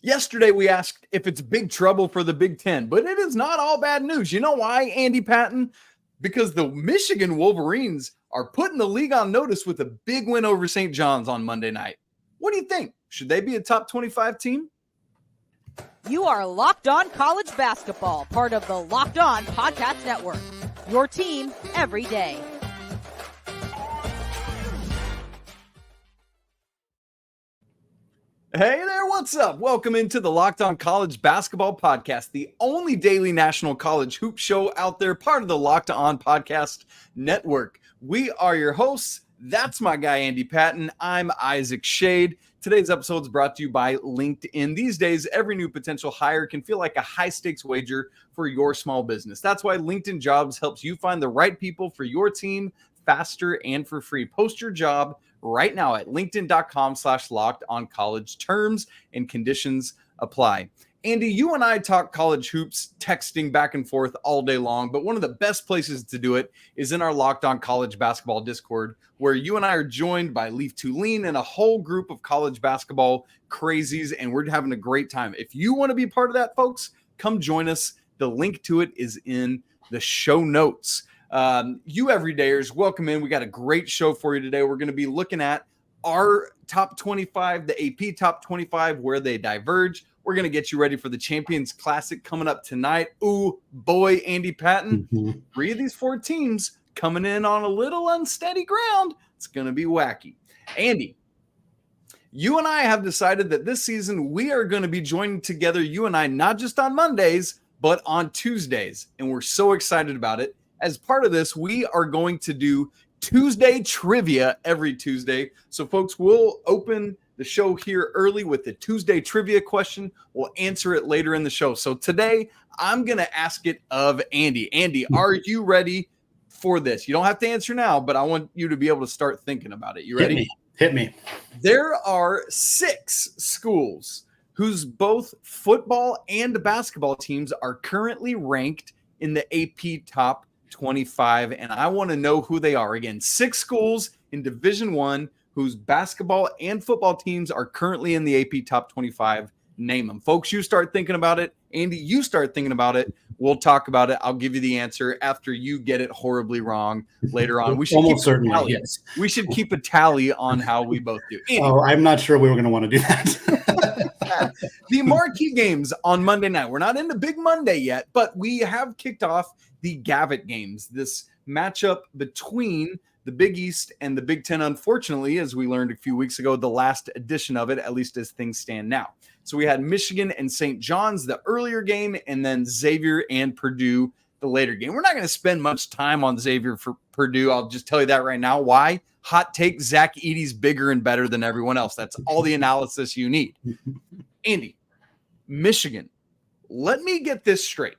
Yesterday, we asked if it's big trouble for the Big Ten, but it is not all bad news. You know why, Andy Patton? Because the Michigan Wolverines are putting the league on notice with a big win over St. John's on Monday night. What do you think? Should they be a top 25 team? You are Locked On College Basketball, part of the Locked On Podcast Network. Your team every day. Hey there, what's up? Welcome into the Locked On College Basketball Podcast, the only daily national college hoop show out there, part of the Locked On Podcast Network. We are your hosts. That's my guy, Andy Patton. I'm Isaac Shade. Today's episode is brought to you by LinkedIn. These days, every new potential hire can feel like a high-stakes wager for your small business. That's why LinkedIn Jobs helps you find the right people for your team faster and for free. Post your job right now at linkedin.com/lockedoncollege. Terms and conditions apply. Andy, you and I talk college hoops, texting back and forth all day long, but one of the best places to do it is in our Locked On College Basketball Discord, where you and I are joined by Leaf Tulane and a whole group of college basketball crazies, and we're having a great time. If you want to be part of that, folks, come join us. The link to it is in the show notes. You everydayers, welcome in. We got a great show for you today. We're going to be looking at our top 25, the AP top 25, where they diverge. We're going to get you ready for the Champions Classic coming up tonight. Ooh, boy, Andy Patton. 3 of these 4 teams coming in on a little unsteady ground. It's going to be wacky. Andy, you and I have decided that this season we are going to be joining together, you and I, not just on Mondays, but on Tuesdays. And we're so excited about it. As part of this, we are going to do Tuesday trivia every Tuesday. So, folks, we'll open the show here early with the Tuesday trivia question. We'll answer it later in the show. So today, I'm going to ask it of Andy. Andy, are you ready for this? You don't have to answer now, but I want you to be able to start thinking about it. You ready? Hit me. There are 6 schools whose both football and basketball teams are currently ranked in the AP top 25, and I want to know who they are. Again, 6 schools in Division I whose basketball and football teams are currently in the AP top 25. Name them. Folks, you start thinking about it. Andy, you start thinking about it. We'll talk about it. I'll give you the answer after you get it horribly wrong later on. We should almost certainly, yes. We should keep a tally on how we both do. Andy, I'm not sure we were going to want to do that. The marquee games on Monday night. We're not into Big Monday yet, but we have kicked off the Gavitt Games, this matchup between the Big East and the Big Ten. Unfortunately, as we learned a few weeks ago, the last edition of it, at least as things stand now. So we had Michigan and St. John's, the earlier game, and then Xavier and Purdue, the later game. We're not going to spend much time on Xavier for Purdue. I'll just tell you that right now. Why? Hot take, Zach Edey's bigger and better than everyone else. That's all the analysis you need. Andy, Michigan, let me get this straight.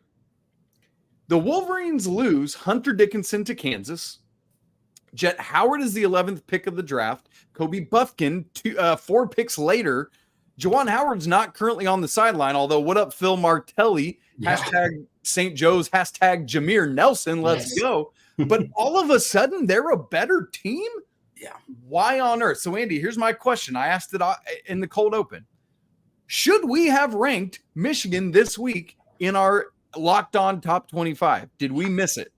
The Wolverines lose Hunter Dickinson to Kansas. Jet Howard is the 11th pick of the draft. Kobe Buffkin, 4 picks later. Juwan Howard's not currently on the sideline, although what up, Phil Martelli, hashtag St. Joe's, hashtag Jameer Nelson, let's go. But all of a sudden, they're a better team? Yeah. Why on earth? So, Andy, here's my question. I asked it in the cold open. Should we have ranked Michigan this week in our Locked On top 25? Did we miss it?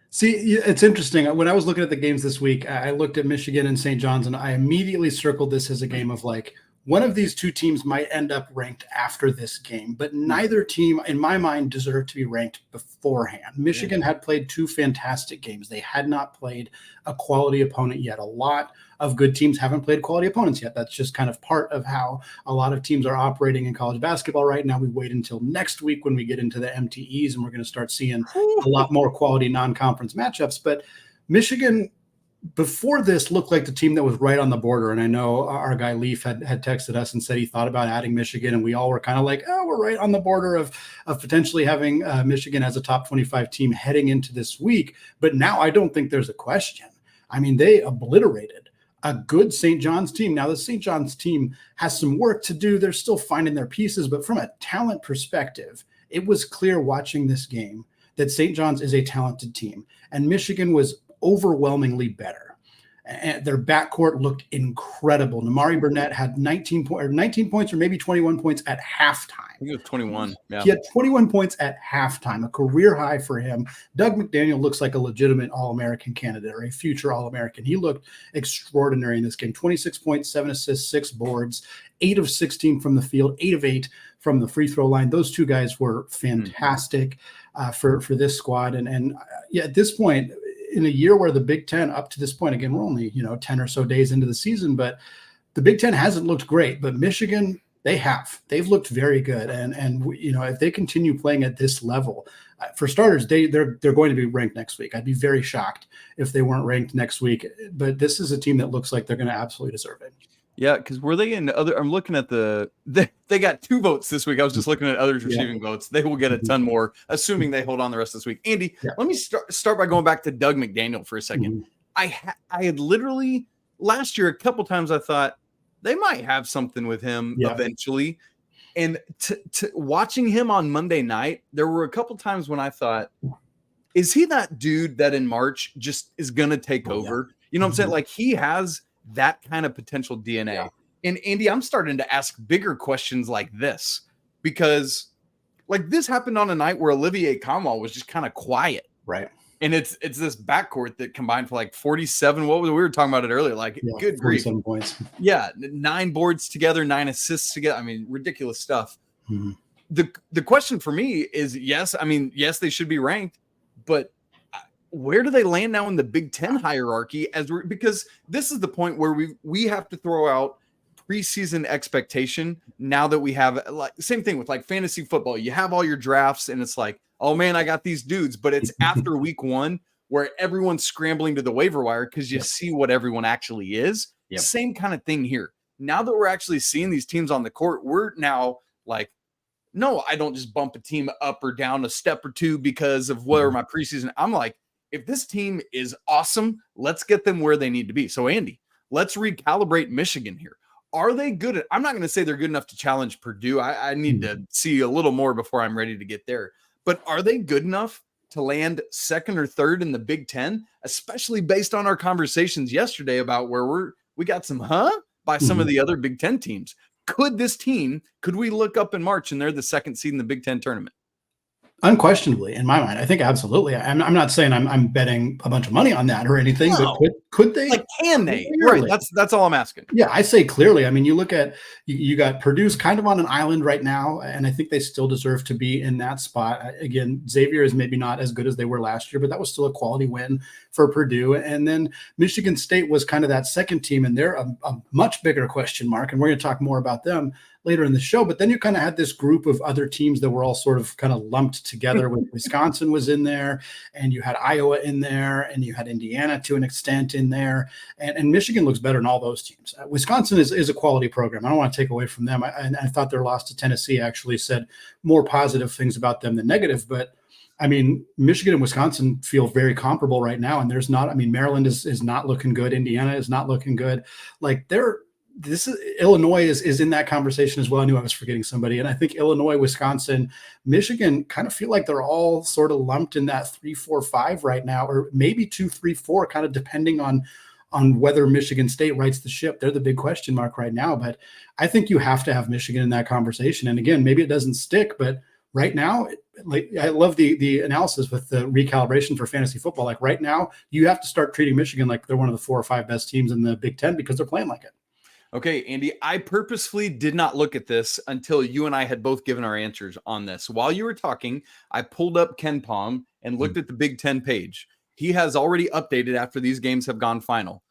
See, it's interesting. When I was looking at the games this week, I looked at Michigan and St. John's, and I immediately circled this as a game of like, one of these 2 teams might end up ranked after this game, but neither team, in my mind, deserved to be ranked beforehand. Michigan had played 2 fantastic games. They had not played a quality opponent yet. A lot of good teams haven't played quality opponents yet. That's just kind of part of how a lot of teams are operating in college basketball right now. We wait until next week when we get into the MTEs, and we're going to start seeing a lot more quality non-conference matchups. But Michigan, before this, looked like the team that was right on the border. And I know our guy Leaf had texted us and said he thought about adding Michigan, and we all were kind of like, oh, we're right on the border of potentially having Michigan as a top 25 team heading into this week. But now I don't think there's a question. I mean, they obliterated a good St. John's team. Now, the St. John's team has some work to do. They're still finding their pieces. But from a talent perspective, it was clear watching this game that St. John's is a talented team. And Michigan was overwhelmingly better. And their backcourt looked incredible. Nimari Burnett had 19 points or maybe 21 points at halftime. I think it was 21. Yeah. He had 21 points at halftime, a career high for him. Doug McDaniel looks like a legitimate All-American candidate or a future All-American. He looked extraordinary in this game. 26 points, 7 assists, 6 boards, 8 of 16 from the field, 8 of 8 from the free throw line. Those two guys were fantastic for this squad. And at this point, in a year where the Big Ten, up to this point, again, we're only 10 or so days into the season, but the Big Ten hasn't looked great. But Michigan, they've looked very good. And if they continue playing at this level, for starters, they're going to be ranked next week. I'd be very shocked if they weren't ranked next week. But this is a team that looks like they're going to absolutely deserve it. Yeah, because were they in other? I'm looking at they got 2 votes this week. I was just looking at others receiving votes. They will get a ton more, assuming they hold on the rest of this week. Andy, let me start by going back to Doug McDaniel for a second. I had literally last year a couple times I thought they might have something with him eventually, and watching him on Monday night, there were a couple times when I thought, is he that dude that in March just is going to take over? You know what I'm saying? Like he has that kind of potential DNA. Yeah. And Andy, I'm starting to ask bigger questions like this because like this happened on a night where Olivier Kamal was just kind of quiet. Right. And it's this backcourt that combined for like 47. What was we were talking about it earlier? Like good grief. 47 points. Yeah. 9 boards together, 9 assists together. I mean, ridiculous stuff. The question for me is yes, they should be ranked, but where do they land now in the Big Ten hierarchy? Because this is the point where we have to throw out preseason expectation now that we have like same thing with like fantasy football. You have all your drafts and it's like, oh man, I got these dudes, but it's after week 1 where everyone's scrambling to the waiver wire because you see what everyone actually is. Same kind of thing here. Now that we're actually seeing these teams on the court, we're now like, no, I don't just bump a team up or down a step or two because of where my preseason. I'm like, if this team is awesome, let's get them where they need to be. So, Andy, let's recalibrate Michigan here. Are they good? I'm not going to say they're good enough to challenge Purdue. I need to see a little more before I'm ready to get there. But are they good enough to land 2nd or 3rd in the Big Ten, especially based on our conversations yesterday about where we got some by some of the other Big Ten teams? Could we look up in March and they're the 2nd seed in the Big Ten tournament? Unquestionably, in my mind, I think absolutely. I'm not saying I'm betting a bunch of money on that or anything, but could they? Like, can they? Clearly. Right. That's all I'm asking. Yeah, I say clearly. I mean, you look at you got Purdue's kind of on an island right now, and I think they still deserve to be in that spot. Again, Xavier is maybe not as good as they were last year, but that was still a quality win for Purdue. And then Michigan State was kind of that 2nd team, and they're a much bigger question mark. And we're going to talk more about them later in the show. But then you kind of had this group of other teams that were all sort of kind of lumped together. With Wisconsin was in there, and you had Iowa in there, and you had Indiana to an extent in there. And Michigan looks better than all those teams. Wisconsin is a quality program. I don't want to take away from them. I thought their loss to Tennessee actually said more positive things about them than negative. But I mean, Michigan and Wisconsin feel very comparable right now. And Maryland is not looking good. Indiana is not looking good. Like Illinois is in that conversation as well. I knew I was forgetting somebody. And I think Illinois, Wisconsin, Michigan kind of feel like they're all sort of lumped in that 3, 4, 5 right now, or maybe 2, 3, 4, kind of depending on whether Michigan State rights the ship. They're the big question mark right now. But I think you have to have Michigan in that conversation. And again, maybe it doesn't stick, but right now, like I love the analysis with the recalibration for fantasy football. Like right now, you have to start treating Michigan like they're one of the 4 or 5 best teams in the Big Ten because they're playing like it. Okay, Andy, I purposefully did not look at this until you and I had both given our answers on this. While you were talking, I pulled up KenPom and looked at the Big Ten page. He has already updated after these games have gone final.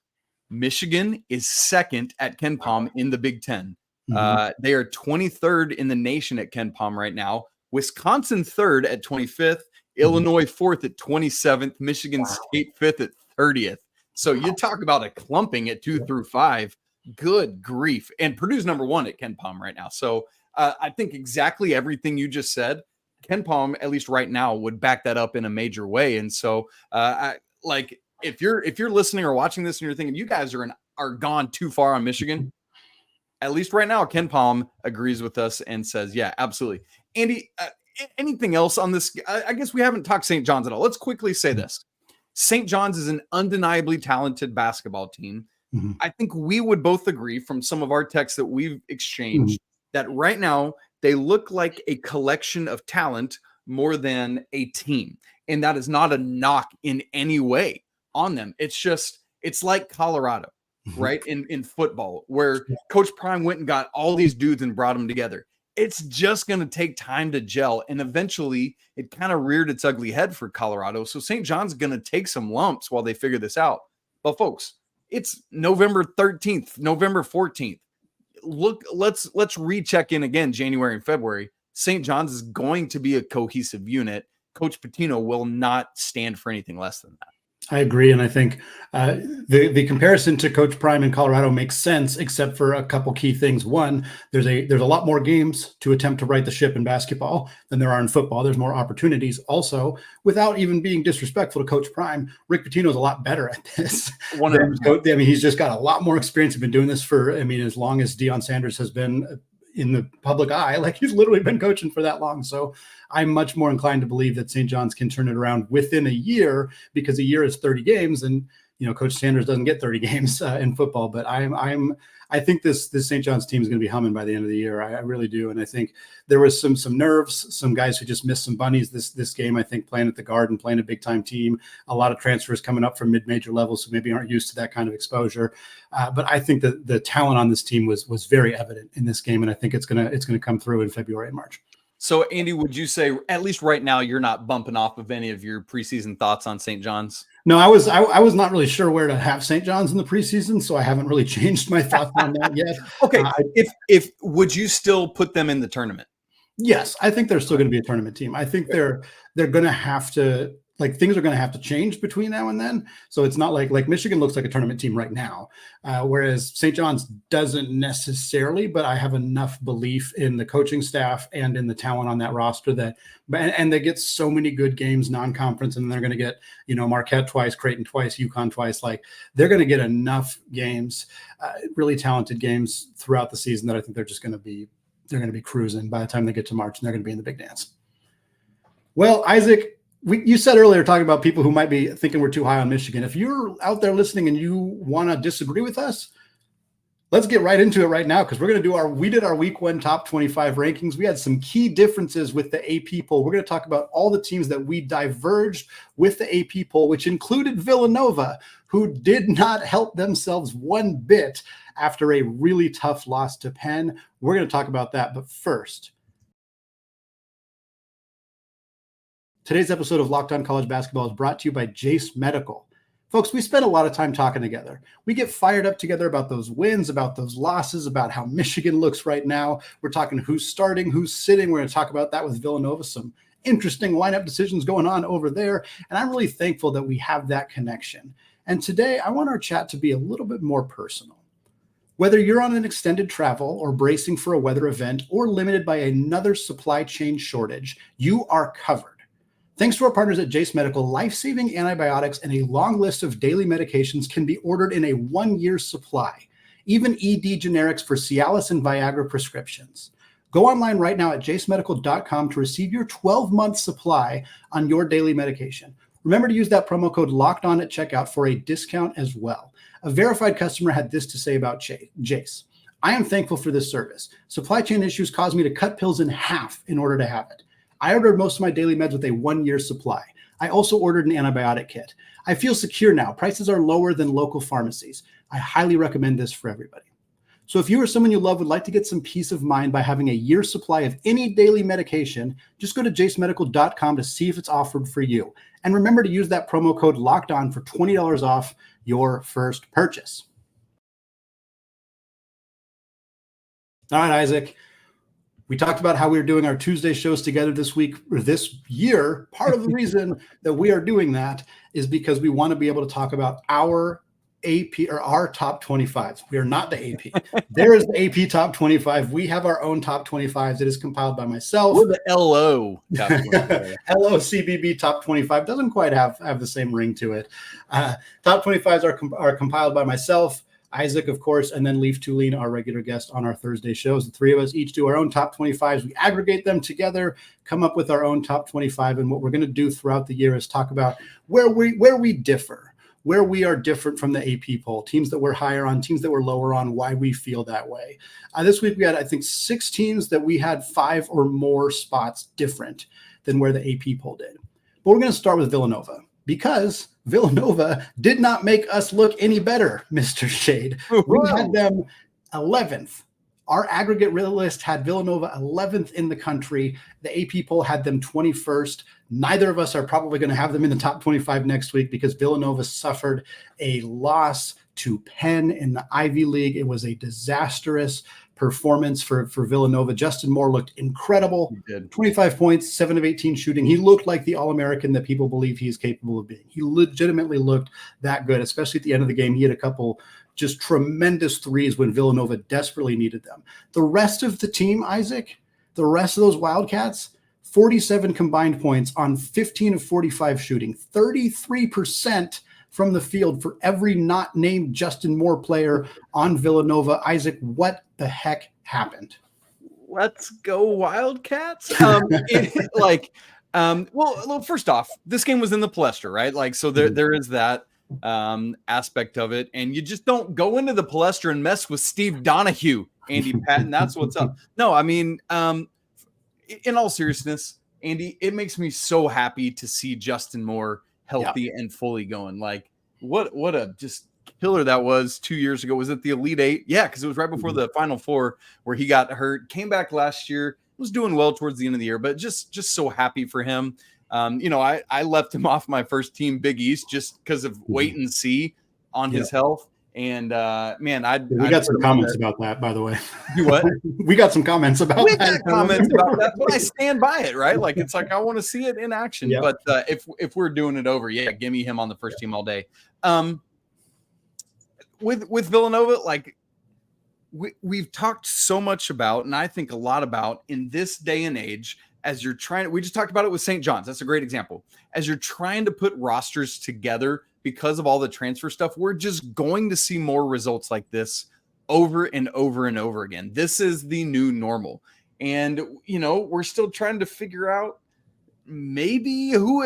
Michigan is 2nd at KenPom in the Big Ten. They are 23rd in the nation at KenPom right now. Wisconsin 3rd at 25th. Illinois 4th at 27th. Michigan State 5th at 30th. So you talk about a clumping at 2 through 5. Good grief. And Purdue's number 1 at KenPom right now. So I think exactly everything you just said, KenPom, at least right now, would back that up in a major way. And so if you're listening or watching this and you're thinking you guys are gone too far on Michigan, at least right now, KenPom agrees with us and says, yeah, absolutely. Andy, anything else on this? I guess we haven't talked St. John's at all. Let's quickly say this. St. John's is an undeniably talented basketball team. Mm-hmm. I think we would both agree from some of our texts that we've exchanged that right now they look like a collection of talent more than a team. And that is not a knock in any way on them. It's like Colorado, right? In football, where Coach Prime went and got all these dudes and brought them together. It's just going to take time to gel. And eventually it kind of reared its ugly head for Colorado. So St. John's going to take some lumps while they figure this out. But folks, it's November 13th, November 14th. Look, let's recheck in again, January and February. St. John's is going to be a cohesive unit. Coach Pitino will not stand for anything less than that. I agree. And I think the comparison to Coach Prime in Colorado makes sense, except for a couple key things. One, there's a lot more games to attempt to right the ship in basketball than there are in football. There's more opportunities. Also, without even being disrespectful to Coach Prime, Rick Pitino is a lot better at this. 100%. He's just got a lot more experience. He's been doing this for, as long as Deion Sanders has been in the public eye. Like, he's literally been coaching for that long. So I'm much more inclined to believe that St. John's can turn it around within a year, because a year is 30 games, and Coach Sanders doesn't get 30 games in football. But I think this St. John's team is going to be humming by the end of the year. I really do. And I think there was some nerves, some guys who just missed some bunnies this game. I think playing at the Garden, playing a big time team, a lot of transfers coming up from mid-major levels, so maybe aren't used to that kind of exposure. But I think that the talent on this team was very evident in this game, and I think it's gonna come through in February and March. So, Andy, would you say, at least right now, you're not bumping off of any of your preseason thoughts on St. John's? No, I was not really sure where to have St. John's in the preseason, so I haven't really changed my thoughts on that yet. Okay, if would you still put them in the tournament? Yes, I think they're still going to be a tournament team. I think they're going to have to, things are going to have to change between now and then. So it's not like Michigan looks like a tournament team right now, whereas St. John's doesn't necessarily. But I have enough belief in the coaching staff and in the talent on that roster and they get so many good games non-conference, and they're going to get Marquette twice, Creighton twice, UConn twice. They're going to get enough games, really talented games throughout the season, that I think they're going to be cruising by the time they get to March, and they're going to be in the big dance. Well, Isaac, you said earlier, talking about people who might be thinking we're too high on Michigan. If you're out there listening and you want to disagree with us, let's get right into it right now, because we're going to we did our week 1 top 25 rankings. We had some key differences with the AP poll. We're going to talk about all the teams that we diverged with the AP poll, which included Villanova, who did not help themselves one bit after a really tough loss to Penn. We're going to talk about that. But first, today's episode of Locked On College Basketball is brought to you by Jace Medical. Folks, we spend a lot of time talking together. We get fired up together about those wins, about those losses, about how Michigan looks right now. We're talking who's starting, who's sitting. We're going to talk about that with Villanova, some interesting lineup decisions going on over there. And I'm really thankful that we have that connection. And today, I want our chat to be a little bit more personal. Whether you're on an extended travel or bracing for a weather event or limited by another supply chain shortage, you are covered. Thanks to our partners at Jace Medical, life-saving antibiotics and a long list of daily medications can be ordered in a 1-year supply, even ED generics for Cialis and Viagra prescriptions. Go online right now at jacemedical.com to receive your 12-month supply on your daily medication. Remember to use that promo code LOCKEDON at checkout for a discount as well. A verified customer had this to say about Jace. I am thankful for this service. Supply chain issues caused me to cut pills in half in order to have it. I ordered most of my daily meds with a 1-year supply. I also ordered an antibiotic kit. I feel secure now. Prices are lower than local pharmacies. I highly recommend this for everybody. So if you or someone you love would like to get some peace of mind by having a year's supply of any daily medication, just go to jacemedical.com to see if it's offered for you. And remember to use that promo code LOCKEDON for $20 off your first purchase. All right, Isaac. We talked about how we were doing our Tuesday shows together this week or this year. Part of the reason that we are doing that is because we want to be able to talk about our AP or our top 25s. We are not the AP. There is the AP top 25. We have our own top 25s. It is compiled by myself. We're the LO top 25. LOCBB top 25 doesn't quite have the same ring to it. Top 25s are compiled by myself, Isaac, of course, and then Leaf Tulane, our regular guest on our Thursday shows. The three of us each do our own top 25s. We aggregate them together, come up with our own top 25. And what we're going to do throughout the year is talk about where we differ, where we are different from the AP poll, teams that we're higher on, teams that we're lower on, why we feel that way. This week we had, I think, 6 teams that we had 5 or more spots different than where the AP poll did. But we're going to start with Villanova, because Villanova did not make us look any better, Mr. Shade. We had them 11th. Our aggregate list had Villanova 11th in the country. The AP poll had them 21st. Neither of us are probably going to have them in the top 25 next week because Villanova suffered a loss to Penn in the Ivy League. It was a disastrous performance for Villanova. Justin Moore looked incredible. He did. 25 points, 7 of 18 shooting. He looked like the All-American that people believe he's capable of being. He legitimately looked that good, especially at the end of the game. He had a couple just tremendous threes when Villanova desperately needed them. The rest of the team, Isaac, the rest of those Wildcats, 47 combined points on 15 of 45 shooting, 33% from the field for every not named Justin Moore player on Villanova. Isaac, what the heck happened? Let's go Wildcats. Well, first off, this game was in the Palestra, right? Like, so there is that aspect of it, and you just don't go into the Palestra and mess with Steve Donahue, Andy Patton. That's what's up. No, I mean, in all seriousness, Andy, it makes me so happy to see Justin Moore healthy and fully going. Like, what a just killer that was 2 years ago. Was it the Elite Eight? Yeah, because it was right before the Final Four where he got hurt. Came back last year, was doing well towards the end of the year, but just so happy for him. I left him off my first team Big East just because of wait and see on his health. And we got some comments about that, by the way. You what? We got some comments about we got comments about that, but I stand by it, right? Like, it's like I want to see it in action. Yep. But if we're doing it over, give me him on the first team all day. With Villanova, like we've talked so much about, and I think a lot about in this day and age, as you're trying, we just talked about it with St. John's. That's a great example. As you're trying to put rosters together because of all the transfer stuff, we're just going to see more results like this over and over and over again. This is the new normal. And, we're still trying to figure out maybe who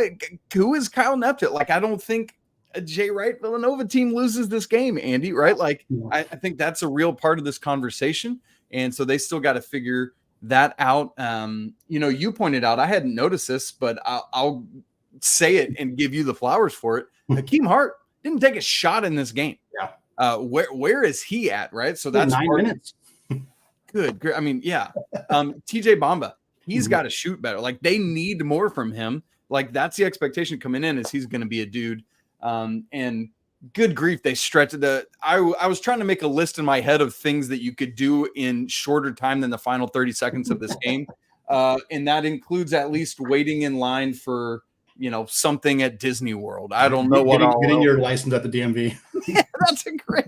is Kyle Neptune. Like, I don't think a Jay Wright Villanova team loses this game, Andy, right? Like, I think that's a real part of this conversation. And so they still got to figure that out. You pointed out, I hadn't noticed this, but I'll say it and give you the flowers for it. Hakeem Hart didn't take a shot in this game. Yeah. Where is he at? Right. So that's 9 minutes. Good. I mean, yeah. TJ Bamba, he's got to shoot better. Like, they need more from him. Like, that's the expectation coming in, is he's going to be a dude. And good grief, they stretched I was trying to make a list in my head of things that you could do in shorter time than the final 30 seconds of this game. And that includes at least waiting in line for, something at Disney World. I don't know getting your license at the DMV. Yeah, that's a great.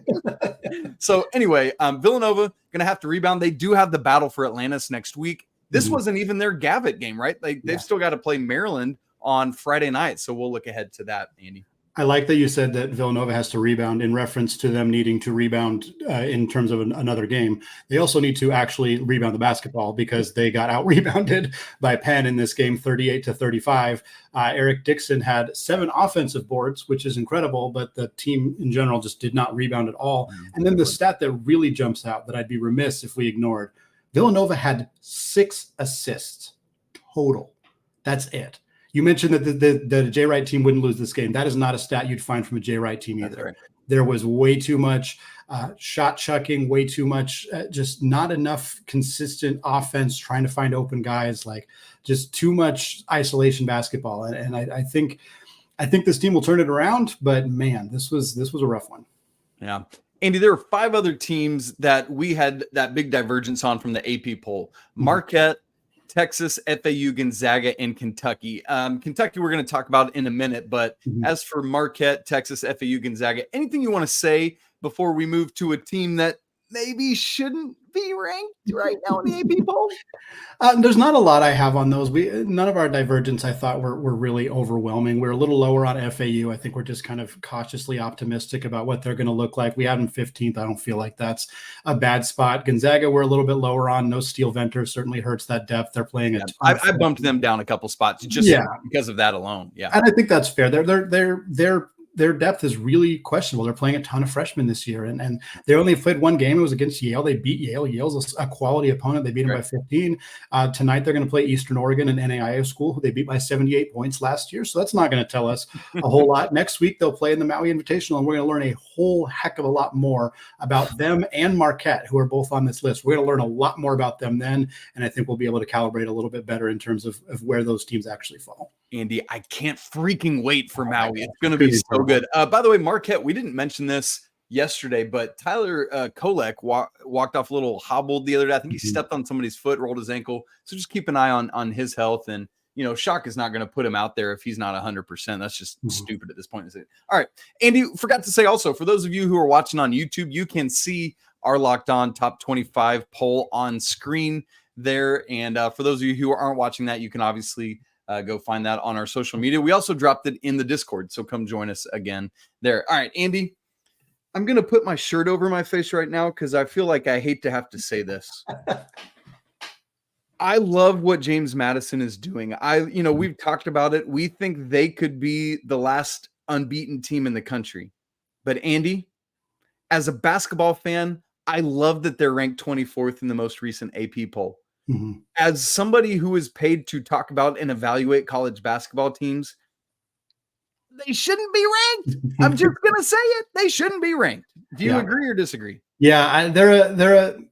So anyway, Villanova going to have to rebound. They do have the battle for Atlantis next week. This wasn't even their Gavitt game, right? They've still got to play Maryland on Friday night. So we'll look ahead to that, Andy. I like that you said that Villanova has to rebound in reference to them needing to rebound in terms of another game. They also need to actually rebound the basketball because they got out-rebounded by Penn in this game, 38-35. Eric Dixon had 7 offensive boards, which is incredible, but the team in general just did not rebound at all. And then the stat that really jumps out that I'd be remiss if we ignored, Villanova had 6 assists total. That's it. You mentioned that the Jay Wright team wouldn't lose this game. That is not a stat you'd find from a Jay Wright team either. Right. There was way too much shot chucking, way too much, just not enough consistent offense, trying to find open guys, like just too much isolation basketball. And I think this team will turn it around, but man, this was a rough one. Yeah. Andy, there are 5 other teams that we had that big divergence on from the AP poll. Marquette, Texas, FAU, Gonzaga, and Kentucky. Kentucky we're going to talk about in a minute, but as for Marquette, Texas, FAU, Gonzaga, anything you want to say before we move to a team that maybe shouldn't be ranked right now in the AP poll? There's not a lot I have on those. None of our divergence I thought were really overwhelming. We're a little lower on FAU. I think we're just kind of cautiously optimistic about what they're going to look like. We had them 15th. I don't feel like that's a bad spot. Gonzaga, we're a little bit lower on. No Steel Venter certainly hurts that depth. They're playing I bumped them down a couple spots just because of that alone. Yeah, and I think that's fair. Their depth is really questionable. They're playing a ton of freshmen this year, and they only played one game. It was against Yale. They beat Yale. Yale's a quality opponent. They beat them by 15. Tonight, they're going to play Eastern Oregon, an NAIA school, who they beat by 78 points last year. So that's not going to tell us a whole lot. Next week, they'll play in the Maui Invitational, and we're going to learn a whole heck of a lot more about them and Marquette, who are both on this list. We're going to learn a lot more about them then, and I think we'll be able to calibrate a little bit better in terms of where those teams actually fall. Andy, I can't freaking wait for Maui. It's going to be so good. By the way, Marquette, we didn't mention this yesterday, but Tyler Kolek walked off a little hobbled the other day. I think he stepped on somebody's foot, rolled his ankle. So just keep an eye on his health. And, Shock is not going to put him out there if he's not 100%. That's just stupid at this point. All right. Andy, forgot to say also, for those of you who are watching on YouTube, you can see our Locked On Top 25 poll on screen there. And for those of you who aren't watching that, you can obviously go find that on our social media. We also dropped it in the Discord, so come join us again there. All right, Andy, I'm going to put my shirt over my face right now because I feel like I hate to have to say this. I love what James Madison is doing. We've talked about it. We think they could be the last unbeaten team in the country. But Andy, as a basketball fan, I love that they're ranked 24th in the most recent AP poll. Mm-hmm. As somebody who is paid to talk about and evaluate college basketball teams, they shouldn't be ranked. I'm just going to say it. They shouldn't be ranked. Do you agree or disagree? Yeah,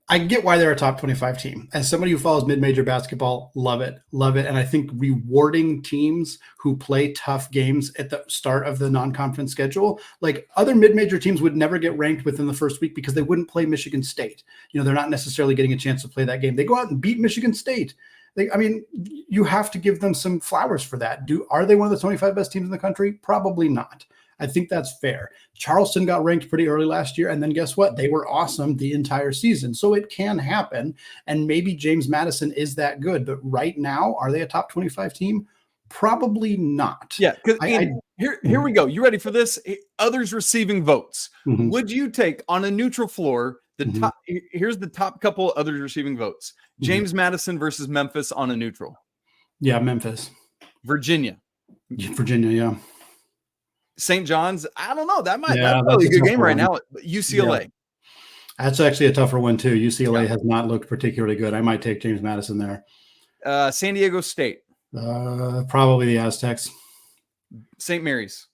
I get why they're a top 25 team. As somebody who follows mid-major basketball, love it. And I think rewarding teams who play tough games at the start of the non-conference schedule, like other mid-major teams would never get ranked within the first week because they wouldn't play Michigan State. They're not necessarily getting a chance to play that game. They go out and beat Michigan State. You have to give them some flowers for that. Are they one of the 25 best teams in the country? Probably not. I think that's fair. Charleston got ranked pretty early last year, and then guess what? They were awesome the entire season. So it can happen, and maybe James Madison is that good. But right now, are they a top 25 team? Probably not. Yeah, here we go. You ready for this? Others receiving votes. Mm-hmm. Would you take on a neutral floor top? Here's the top couple others receiving votes. James Madison versus Memphis on a neutral. Yeah, Memphis. Virginia, yeah. St. John's, I don't know. That's probably a good game right now. UCLA. Yeah. That's actually a tougher one, too. UCLA has not looked particularly good. I might take James Madison there. San Diego State. Probably the Aztecs. St. Mary's.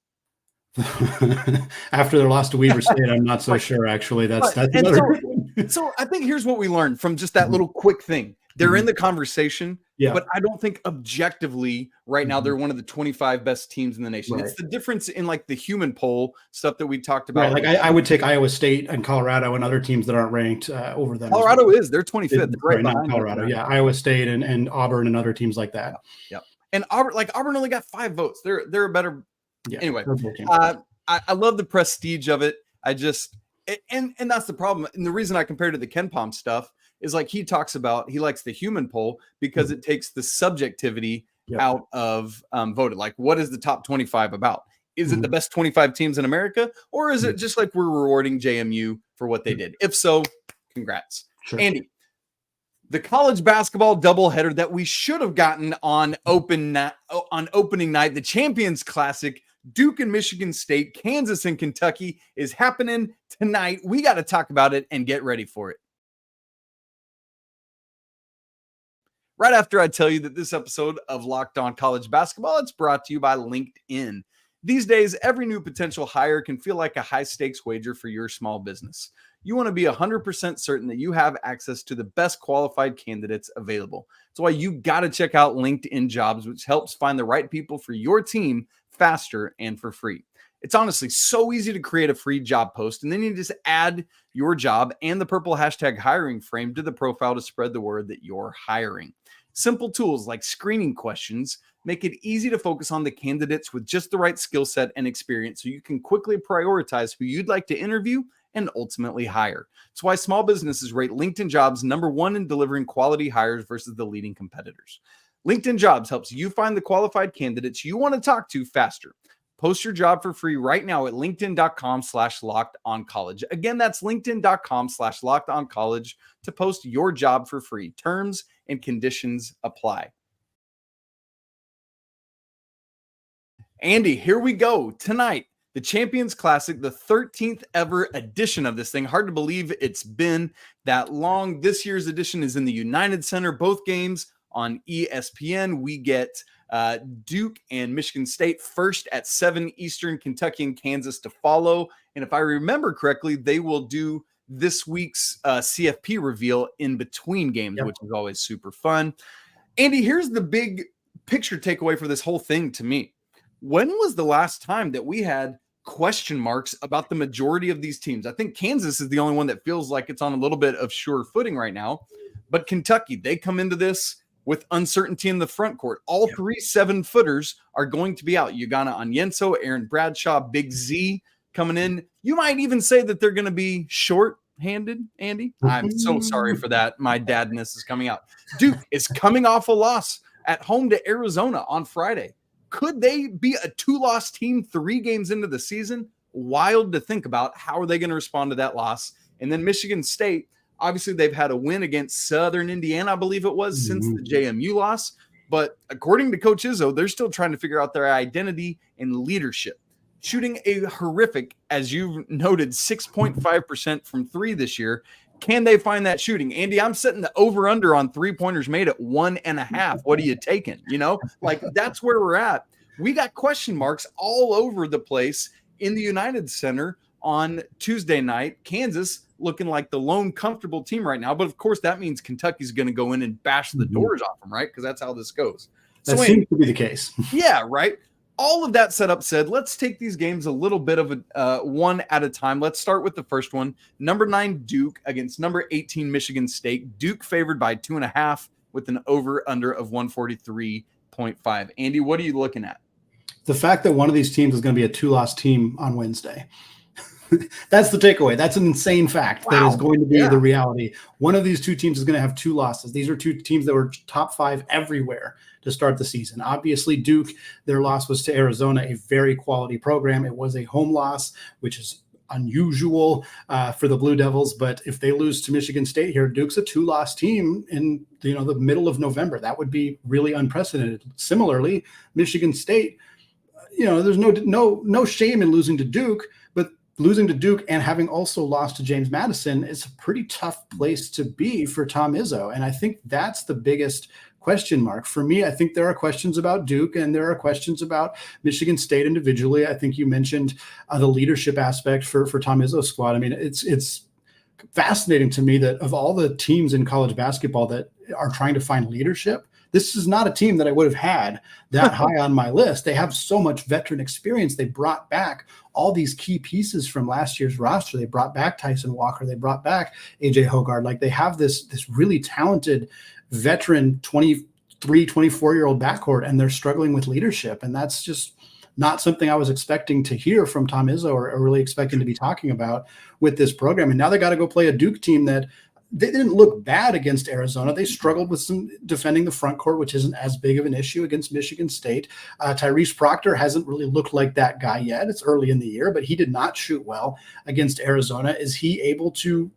After their loss to Weber State, I'm not so sure, actually. That's another so I think here's what we learned from just that little quick thing. They're in the conversation, but I don't think objectively right now they're one of the 25 best teams in the nation. Right. It's the difference in like the human poll stuff that we talked about. Right. Like I would take Iowa State and Colorado and other teams that aren't ranked over them. Colorado they're 25th. They're right behind Colorado. Them. Yeah, Iowa State and Auburn and other teams like that. Yeah. And Auburn only got 5 votes. They're a better. Yeah. Anyway, I love the prestige of it. And that's the problem. And the reason I compared to the Ken Pom stuff is like he likes the human poll because it takes the subjectivity out of voted. Like, what is the top 25 about? Is it the best 25 teams in America? Or is it just like we're rewarding JMU for what they did? If so, congrats. Sure. Andy, the college basketball doubleheader that we should have gotten on opening night, the Champions Classic, Duke and Michigan State, Kansas and Kentucky is happening tonight. We got to talk about it and get ready for it. Right after I tell you that this episode of Locked On College Basketball, it's brought to you by LinkedIn. These days, every new potential hire can feel like a high-stakes wager for your small business. You want to be 100% certain that you have access to the best qualified candidates available. That's why you got to check out LinkedIn Jobs, which helps find the right people for your team faster and for free. It's honestly so easy to create a free job post, and then you just add your job and the purple hashtag hiring frame to the profile to spread the word that you're hiring. Simple tools like screening questions make it easy to focus on the candidates with just the right skill set and experience so you can quickly prioritize who you'd like to interview and ultimately hire. It's why small businesses rate LinkedIn Jobs #1 in delivering quality hires versus the leading competitors. LinkedIn Jobs helps you find the qualified candidates you want to talk to faster. Post your job for free right now at linkedin.com/lockedoncollege. Again, that's linkedin.com/lockedoncollege to post your job for free. Terms and conditions apply. Andy, here we go. Tonight, the Champions Classic, the 13th ever edition of this thing. Hard to believe it's been that long. This year's edition is in the United Center. Both games on ESPN. We get Duke and Michigan State first at 7 Eastern, Kentucky and Kansas to follow. And if I remember correctly, they will do this week's CFP reveal in between games, which is always super fun. Andy, here's the big picture takeaway for this whole thing to me. When was the last time that we had question marks about the majority of these teams? I think Kansas is the only one that feels like it's on a little bit of sure footing right now. But Kentucky, they come into this with uncertainty in the front court. All 3 7-footers are going to be out. Ugonna Onyenso, Aaron Bradshaw, Big Z coming in. You might even say that they're going to be short-handed, Andy. I'm so sorry for that. My dadness is coming out. Duke is coming off a loss at home to Arizona on Friday. Could they be a 2-loss team 3 games into the season? Wild to think about. How are they going to respond to that loss? And then Michigan State, obviously, they've had a win against Southern Indiana, I believe it was, since the JMU loss. But according to Coach Izzo, they're still trying to figure out their identity and leadership. Shooting a horrific, as you've noted, 6.5% from 3 this year. Can they find that shooting? Andy, I'm setting the over-under on 3-pointers made at 1.5. What are you taking? That's where we're at. We got question marks all over the place in the United Center on Tuesday night. Kansas looking like the lone comfortable team right now. But, of course, that means Kentucky's going to go in and bash the doors off them, right? Because that's how this goes. That seems to be the case. Yeah, right. All of that setup said, let's take these games a little bit of one at a time. Let's start with the first one. Number 9 Duke against number 18 Michigan State. Duke favored by 2.5 with an over-under of 143.5. Andy, what are you looking at? The fact that one of these teams is going to be a 2-loss team on Wednesday. That's the takeaway. That's an insane fact. That is going to be the reality. One of these 2 teams is going to have 2 losses. These are 2 teams that were top 5 everywhere to start the season. Obviously, Duke, their loss was to Arizona, a very quality program. It was a home loss, which is unusual for the Blue Devils. But if they lose to Michigan State here, Duke's a 2-loss team in the middle of November. That would be really unprecedented. Similarly, Michigan State, there's no shame in losing to Duke, but losing to Duke and having also lost to James Madison is a pretty tough place to be for Tom Izzo. And I think that's the biggest question mark. For me, I think there are questions about Duke and there are questions about Michigan State individually. I think you mentioned the leadership aspect for Tom Izzo's squad. I mean, it's fascinating to me that of all the teams in college basketball that are trying to find leadership, this is not a team that I would have had that high on my list. They have so much veteran experience. They brought back all these key pieces from last year's roster. They brought back Tyson Walker. They brought back AJ Hoggard. Like, they have this really talented veteran 23, 24-year-old backcourt, and they're struggling with leadership. And that's just not something I was expecting to hear from Tom Izzo or really expecting to be talking about with this program. And now they got to go play a Duke team that they didn't look bad against Arizona. They struggled with some defending the front court, which isn't as big of an issue against Michigan State. Tyrese Proctor hasn't really looked like that guy yet. It's early in the year, but he did not shoot well against Arizona. Is he able to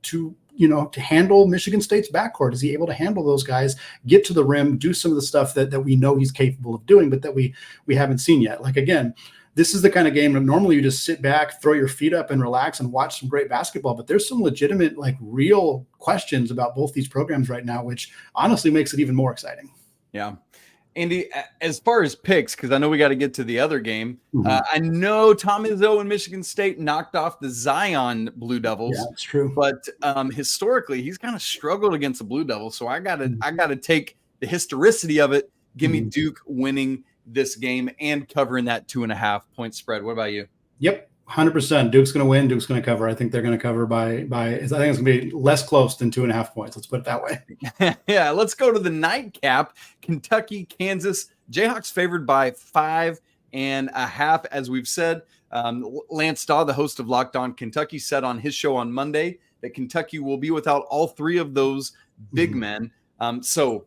handle Michigan State's backcourt? Is he able to handle those guys, get to the rim, do some of the stuff that we know he's capable of doing, but that we haven't seen yet? Like, again, this is the kind of game that normally you just sit back, throw your feet up and relax and watch some great basketball. But there's some legitimate, real questions about both these programs right now, which honestly makes it even more exciting. Yeah. Andy, as far as picks, because I know we got to get to the other game, I know Tom Izzo and Michigan State knocked off the Zion Blue Devils. Yeah, that's true. But historically, he's kind of struggled against the Blue Devils. So I gotta take the historicity of it. Give me Duke winning this game and covering that 2.5 point spread. What about you? Yep. 100%. Duke's going to win. Duke's going to cover. I think they're going to cover by. I think it's going to be less close than 2.5 points. Let's put it that way. Yeah. Let's go to the nightcap. Kentucky, Kansas. Jayhawks favored by 5.5, as we've said. Lance Stahl, the host of Locked On Kentucky, said on his show on Monday that Kentucky will be without all three of those big men. So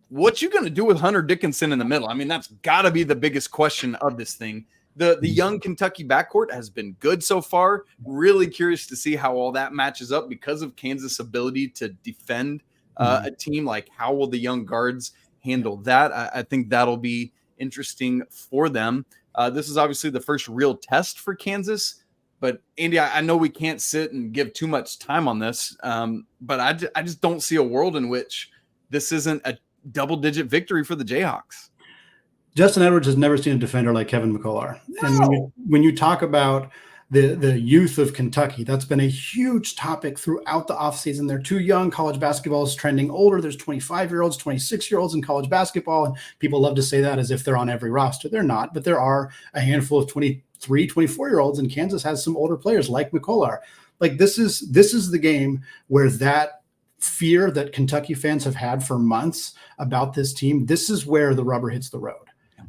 what you going to do with Hunter Dickinson in the middle? I mean, that's got to be the biggest question of this thing. The young Kentucky backcourt has been good so far. Really curious to see how all that matches up because of Kansas' ability to defend a team. Like, how will the young guards handle that? I think that'll be interesting for them. This is obviously the first real test for Kansas. But, Andy, I know we can't sit and give too much time on this, but I just don't see a world in which this isn't a double-digit victory for the Jayhawks. Justin Edwards has never seen a defender like Kevin McCullar. No. And when you talk about the youth of Kentucky, that's been a huge topic throughout the offseason. They're too young. College basketball is trending older. There's 25-year-olds, 26-year-olds in college basketball, and people love to say that as if they're on every roster. They're not, but there are a handful of 23, 24-year-olds, and Kansas has some older players like McCullar. Like, this is the game where that fear that Kentucky fans have had for months about this team, this is where the rubber hits the road.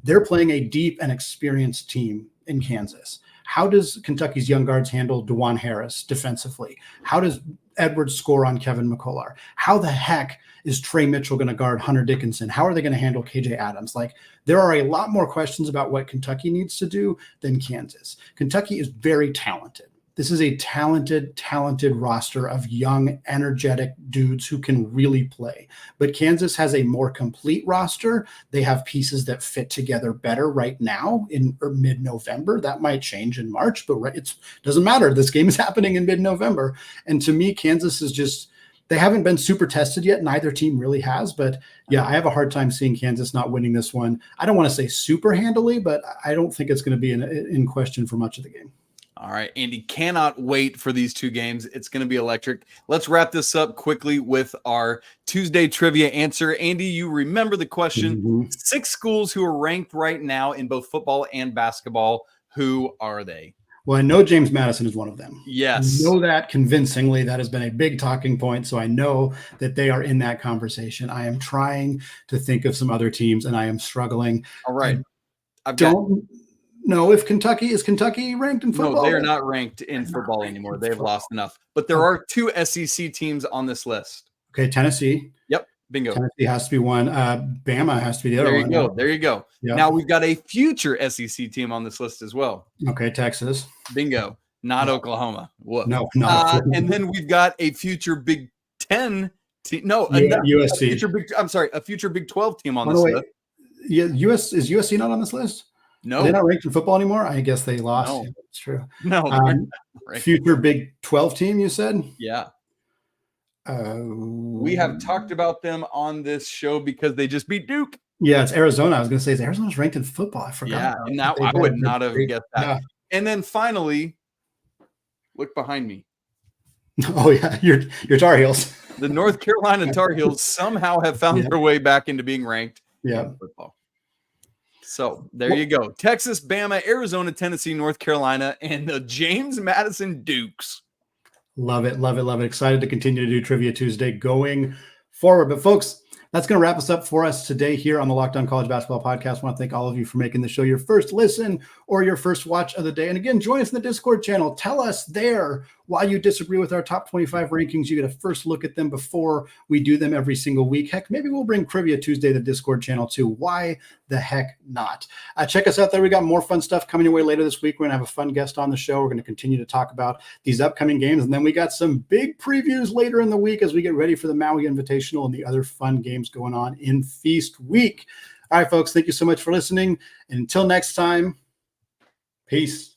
They're playing a deep and experienced team in Kansas. How does Kentucky's young guards handle DeJuan Harris defensively? How does Edwards score on Kevin McCullar? How the heck is Trey Mitchell going to guard Hunter Dickinson? How are they going to handle KJ Adams? Like, there are a lot more questions about what Kentucky needs to do than Kansas. Kentucky is very talented. This is a talented roster of young, energetic dudes who can really play. But Kansas has a more complete roster. They have pieces that fit together better right now in mid-November. That might change in March, but it doesn't matter. This game is happening in mid-November. And to me, Kansas is just – they haven't been super tested yet. Neither team really has. But, yeah, I have a hard time seeing Kansas not winning this one. I don't want to say super handily, but I don't think it's going to be in question for much of the game. All right, Andy, cannot wait for these two games. It's going to be electric. Let's wrap this up quickly with our Tuesday trivia answer. Andy, you remember the question. 6 schools who are ranked right now in both football and basketball. Who are they? Well, I know James Madison is one of them. Yes. I know that convincingly. That has been a big talking point, so I know that they are in that conversation. I am trying to think of some other teams, and I am struggling. All right. No, if Kentucky is ranked in football? No, they are not ranked in football anymore. They've lost enough. But there are 2 SEC teams on this list. Okay, Tennessee. Yep, bingo. Tennessee has to be one. Bama has to be the other one. There you go. Yep. Now we've got a future SEC team on this list as well. Okay, Texas. Bingo. Not Oklahoma. Whoop. No. And then we've got a future Big 10 team. No, USC. A future Big 12 team on this list. Yeah, is USC not on this list? No. They're not ranked in football anymore? I guess they lost. No. It's true. No. Future Big 12 team, you said? Yeah. We have talked about them on this show because they just beat Duke. Yeah, it's Arizona. I was going to say, Arizona's ranked in football. I forgot. Yeah, and now I would not have guessed that. Yeah. And then finally, look behind me. Oh, yeah, your Tar Heels. The North Carolina Tar Heels somehow have found their way back into being ranked in football. So there you go. Texas, Bama, Arizona, Tennessee, North Carolina, and the James Madison Dukes. Love it. Excited to continue to do Trivia Tuesday going forward. But folks, that's going to wrap us up for us today here on the Locked On College Basketball Podcast. I want to thank all of you for making the show your first listen or your first watch of the day. And again, join us in the Discord channel. Tell us there why you disagree with our top 25 rankings. You get a first look at them before we do them every single week. Heck, maybe we'll bring Trivia Tuesday to the Discord channel too. Why the heck not? Check us out there. We got more fun stuff coming your way later this week. We're going to have a fun guest on the show. We're going to continue to talk about these upcoming games. And then we got some big previews later in the week as we get ready for the Maui Invitational and the other fun games going on in Feast Week. All right, folks, thank you so much for listening. And until next time, peace.